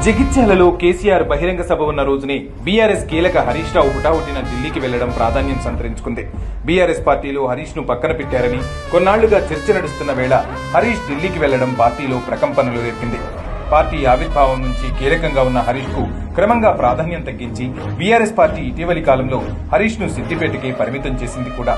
జగిత్యాలలో కేసీఆర్ బహిరంగ సభ ఉన్న రోజునే బీఆర్ఎస్ కీలక హరీష్ రావు హుటాహుటిన ఢిల్లీకి వెళ్లడం ప్రాధాన్యం సంతరించుకుంది. బీఆర్ఎస్ పార్టీలో హరీష్ ను పక్కన పెట్టారని కొన్నాళ్లుగా చర్చ నడుస్తున్న వేళ హరీష్ ఢిల్లీకి వెళ్లడం పార్టీలో ప్రకంపనలు రేపింది. పార్టీ ఆవిర్భావం నుంచి కీలకంగా ఉన్న హరీష్ కు క్రమంగా ప్రాధాన్యం తగ్గించి బీఆర్ఎస్ పార్టీ ఇటీవలి కాలంలో హరీష్ ను సిద్దిపేటకే పరిమితం చేసింది కూడా.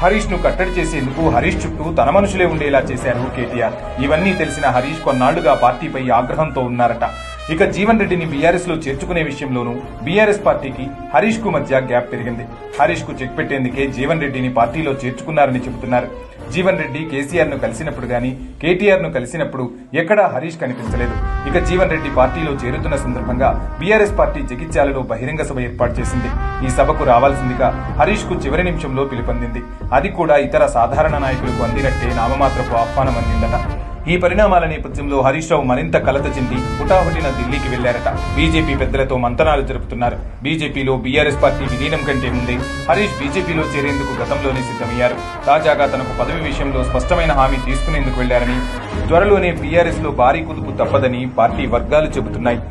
హరీష్ ను కట్టడి చేసేందుకు హరీష్ చుట్టూ తన మనుషులే ఉండేలా చేశారు కేటీఆర్. ఇవన్నీ తెలిసిన హరీష్ కొన్నాళ్లుగా పార్టీపై ఆగ్రహంతో ఉన్నారట. ఇక జీవన్ రెడ్డిని బీఆర్ఎస్ లో చేర్చుకునే విషయంలోనూ బీఆర్ఎస్ పార్టీకి హరీష్ కు మధ్య గ్యాప్ పెరిగింది. హరీష్ కు చెక్ పెట్టేందుకే జీవన్ రెడ్డిని పార్టీలో చేర్చుకున్నారని చెబుతున్నారు. జీవన్ రెడ్డి కేసీఆర్ ను కలిసినప్పుడు గాని కేటీఆర్ ను కలిసినప్పుడు ఎక్కడా హరీష్ కనిపించలేదు. ఇక జీవన్ రెడ్డి పార్టీలో చేరుతున్న సందర్భంగా బీఆర్ఎస్ పార్టీ జగిత్యాలలో బహిరంగ సభ ఏర్పాటు చేసింది. ఈ సభకు రావాల్సిందిగా హరీష్ కు చివరి నిమిషంలో పిలుపొందింది. అది కూడా ఇతర సాధారణ నాయకులకు అందినట్టే నామమాత్రపు ఆహ్వానం అందిందట. ఈ పరిణామాల నేపథ్యంలో హరీష్ రావు మరింత కలత చెంది హుటాహుటిన ఢిల్లీకి వెళ్లారట. బీజేపీ పెద్దలతో మంతనాలు జరుపుతున్నారు. బీజేపీలో బీఆర్ఎస్ పార్టీ విలీనం కంటే ముందే హరీష్ బీజేపీలో చేరేందుకు గతంలోనే సిద్దమయ్యారు. తాజాగా తనకు పదవి విషయంలో స్పష్టమైన హామీ తీసుకునేందుకు వెళ్లారని, త్వరలోనే బీఆర్ఎస్ లో భారీ కుదుపు తప్పదని పార్టీ వర్గాలు చెబుతున్నాయి.